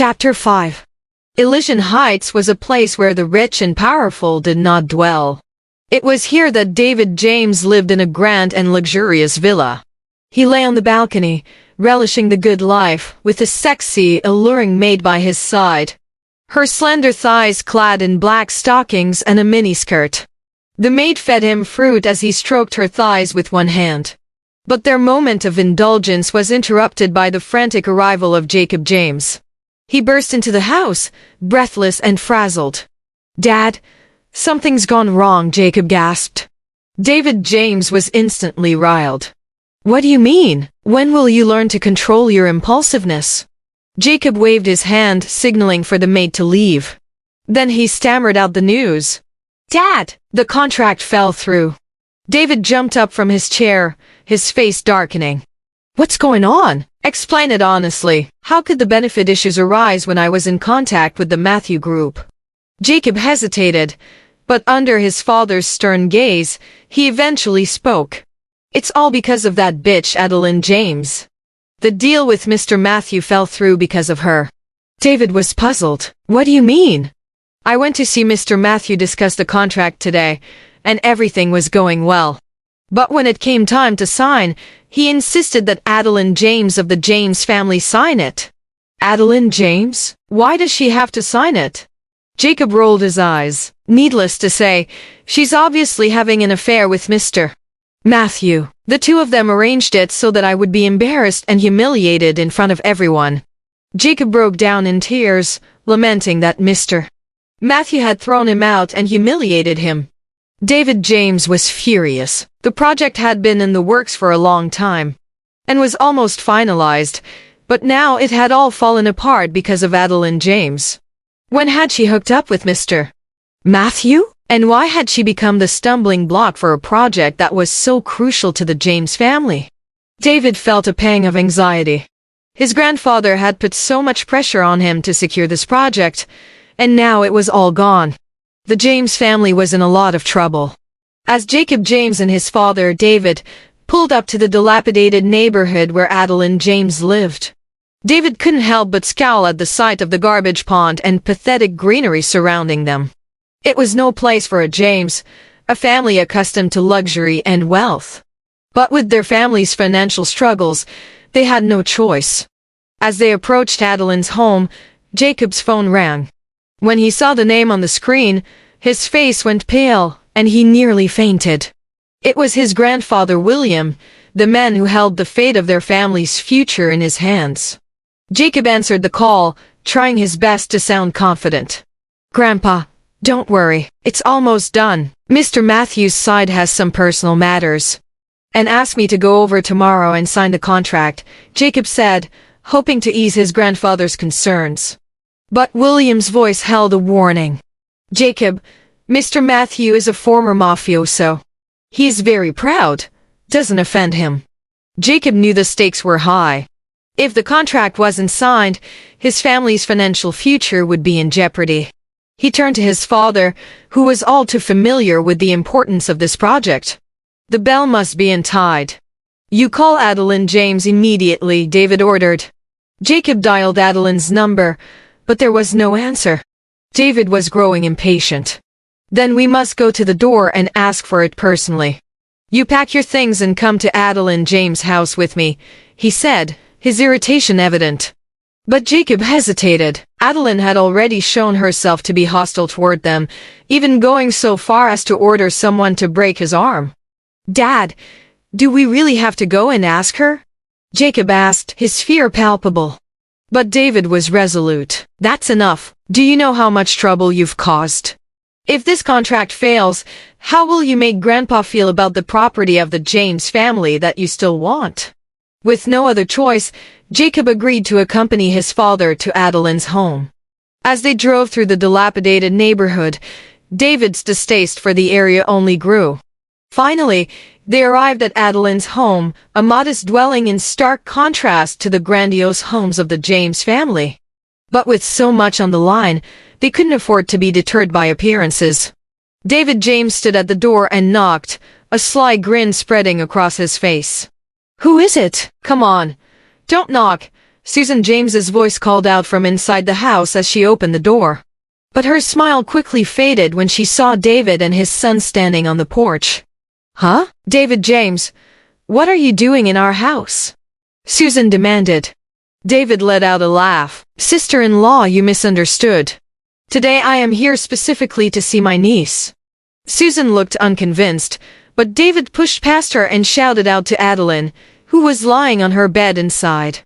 Chapter 5. Elysian Heights was a place where the rich and powerful did not dwell. It was here that David James lived in a grand and luxurious villa. He lay on the balcony, relishing the good life, with a sexy, alluring maid by his side. Her slender thighs clad in black stockings and a miniskirt. The maid fed him fruit as he stroked her thighs with one hand. But their moment of indulgence was interrupted by the frantic arrival of Jacob James. He burst into the house, breathless and frazzled. "Dad, something's gone wrong," Jacob gasped. David James was instantly riled. "What do you mean? When will you learn to control your impulsiveness?" Jacob waved his hand, signaling for the maid to leave. Then he stammered out the news. "Dad, the contract fell through." David jumped up from his chair, his face darkening. "What's going on? Explain it honestly. How could the benefit issues arise when I was in contact with the Mafia group?" Jacob hesitated, but under his father's stern gaze, he eventually spoke. "It's all because of that bitch Adeline James. The deal with Mr. Matthew fell through because of her." David was puzzled. "What do you mean?" "I went to see Mr. Matthew discuss the contract today, and everything was going well. But when it came time to sign, he insisted that Adeline James of the James family sign it." "Adeline James? Why does she have to sign it?" Jacob rolled his eyes. "Needless to say, she's obviously having an affair with Mr. Matthew. The two of them arranged it so that I would be embarrassed and humiliated in front of everyone." Jacob broke down in tears, lamenting that Mr. Matthew had thrown him out and humiliated him. David James was furious. The project had been in the works for a long time, and was almost finalized, but now it had all fallen apart because of Adeline James. When had she hooked up with Mr. Matthew? And why had she become the stumbling block for a project that was so crucial to the James family? David felt a pang of anxiety. His grandfather had put so much pressure on him to secure this project, and now it was all gone. The James family was in a lot of trouble. As Jacob James and his father, David, pulled up to the dilapidated neighborhood where Adeline James lived, David couldn't help but scowl at the sight of the garbage pond and pathetic greenery surrounding them. It was no place for a James, a family accustomed to luxury and wealth. But with their family's financial struggles, they had no choice. As they approached Adeline's home, Jacob's phone rang. When he saw the name on the screen, his face went pale, and he nearly fainted. It was his grandfather William, the man who held the fate of their family's future in his hands. Jacob answered the call, trying his best to sound confident. "Grandpa, don't worry, it's almost done. Mr. Matthew's side has some personal matters, and asked me to go over tomorrow and sign the contract," Jacob said, hoping to ease his grandfather's concerns. But William's voice held a warning. "Jacob, Mr. Matthew is a former mafioso. He's very proud. Doesn't offend him." Jacob knew the stakes were high. If the contract wasn't signed, his family's financial future would be in jeopardy. He turned to his father, who was all too familiar with the importance of this project. "The bell must be untied. You call Adeline James immediately," David ordered. Jacob dialed Adeline's number, but there was no answer. David was growing impatient. "Then we must go to the door and ask for it personally. You pack your things and come to Adeline James' house with me," he said, his irritation evident. But Jacob hesitated. Adeline had already shown herself to be hostile toward them, even going so far as to order someone to break his arm. "Dad, do we really have to go and ask her?" Jacob asked, his fear palpable. But David was resolute. "That's enough. Do you know how much trouble you've caused? If this contract fails, how will you make Grandpa feel about the property of the James family that you still want?" With no other choice, Jacob agreed to accompany his father to Adeline's home. As they drove through the dilapidated neighborhood, David's distaste for the area only grew. Finally, they arrived at Adeline's home, a modest dwelling in stark contrast to the grandiose homes of the James family. But with so much on the line, they couldn't afford to be deterred by appearances. David James stood at the door and knocked, a sly grin spreading across his face. "Who is it? Come on. Don't knock. Susan James's voice called out from inside the house as she opened the door. But her smile quickly faded when she saw David and his son standing on the porch. Huh? David James, what are you doing in our house? Susan demanded. David let out a laugh. Sister-in-law, you misunderstood. Today I am here specifically to see my niece. Susan looked unconvinced, but David pushed past her and shouted out to Adeline, who was lying on her bed inside.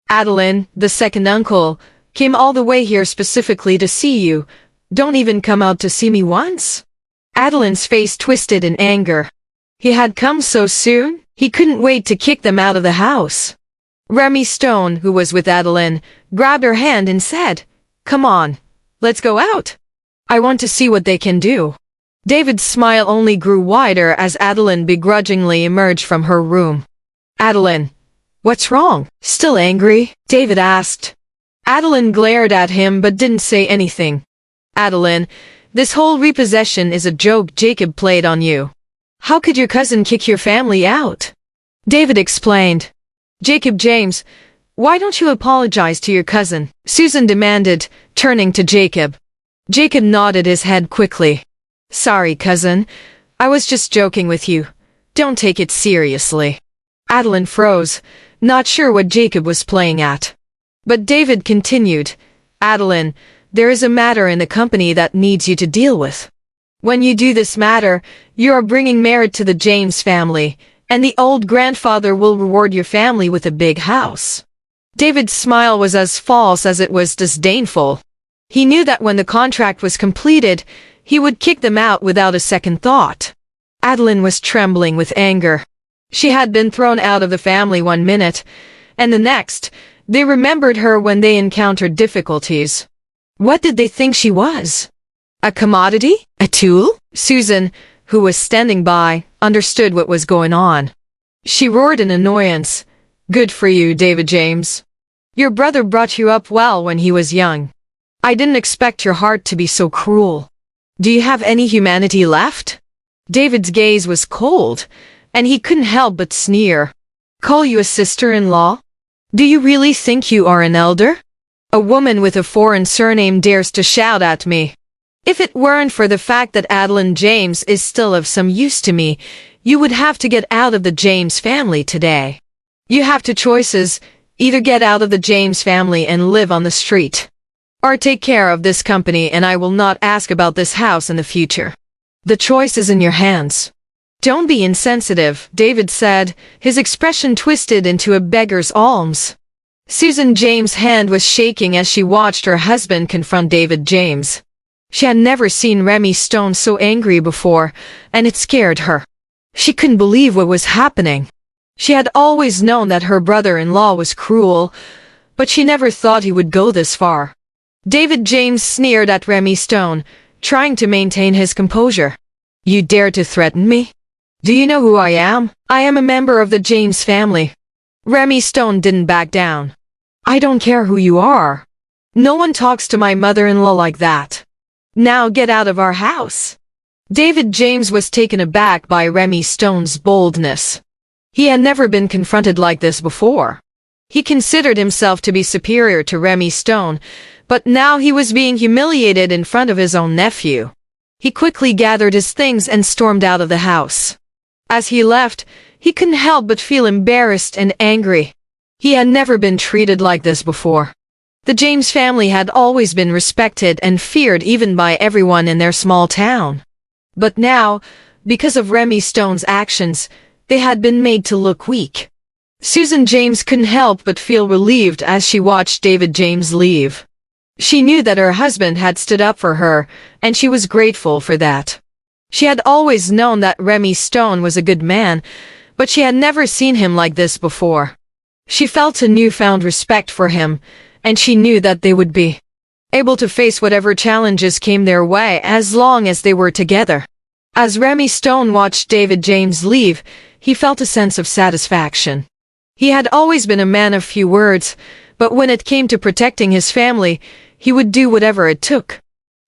Adeline, the second uncle, came all the way here specifically to see you. Don't even come out to see me once? Adeline's face twisted in anger. He had come so soon? He couldn't wait to kick them out of the house. Remy Stone, who was with Adeline, grabbed her hand and said, Come on, let's go out. I want to see what they can do. David's smile only grew wider as Adeline begrudgingly emerged from her room. Adeline, what's wrong? Still angry? David asked. Adeline glared at him but didn't say anything. Adeline, this whole repossession is a joke Jacob played on you. How could your cousin kick your family out? David explained. Jacob James, why don't you apologize to your cousin? Susan demanded, turning to Jacob. Jacob nodded his head quickly. Sorry, cousin. I was just joking with you. Don't take it seriously. Adeline froze, not sure what Jacob was playing at. But David continued, Adeline, there is a matter in the company that needs you to deal with. When you do this matter, you are bringing merit to the James family, and the old grandfather will reward your family with a big house. David's smile was as false as it was disdainful. He knew that when the contract was completed, he would kick them out without a second thought. Adeline was trembling with anger. She had been thrown out of the family one minute, and the next, they remembered her when they encountered difficulties. What did they think she was? A commodity? A tool? Susan, who was standing by, understood what was going on. She roared in annoyance. Good for you, David James. Your brother brought you up well when he was young. I didn't expect your heart to be so cruel. Do you have any humanity left? David's gaze was cold, and he couldn't help but sneer. Call you a sister-in-law? Do you really think you are an elder? A woman with a foreign surname dares to shout at me. If it weren't for the fact that Adeline James is still of some use to me, you would have to get out of the James family today. You have two choices, either get out of the James family and live on the street, or take care of this company and I will not ask about this house in the future. The choice is in your hands. Don't be insensitive, David said, his expression twisted into a beggar's alms. Susan James' hand was shaking as she watched her husband confront David James. She had never seen Remy Stone so angry before, and it scared her. She couldn't believe what was happening. She had always known that her brother-in-law was cruel, but she never thought he would go this far. David James sneered at Remy Stone, trying to maintain his composure. You dare to threaten me? Do you know who I am? I am a member of the James family. Remy Stone didn't back down. I don't care who you are. No one talks to my mother-in-law like that. Now get out of our house. David James was taken aback by Remy Stone's boldness. He had never been confronted like this before. He considered himself to be superior to Remy Stone, but now he was being humiliated in front of his own nephew. He quickly gathered his things and stormed out of the house. As he left, he couldn't help but feel embarrassed and angry. He had never been treated like this before. The James family had always been respected and feared even by everyone in their small town. But now, because of Remy Stone's actions, they had been made to look weak. Susan James couldn't help but feel relieved as she watched David James leave. She knew that her husband had stood up for her, and she was grateful for that. She had always known that Remy Stone was a good man, but she had never seen him like this before. She felt a newfound respect for him, and she knew that they would be able to face whatever challenges came their way as long as they were together. As Remy Stone watched David James leave, he felt a sense of satisfaction. He had always been a man of few words, but when it came to protecting his family, he would do whatever it took.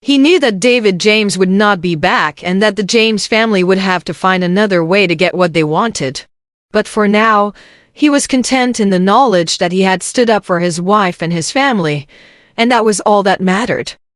He knew that David James would not be back and that the James family would have to find another way to get what they wanted. But for now, He was content in the knowledge that he had stood up for his wife and his family, and that was all that mattered.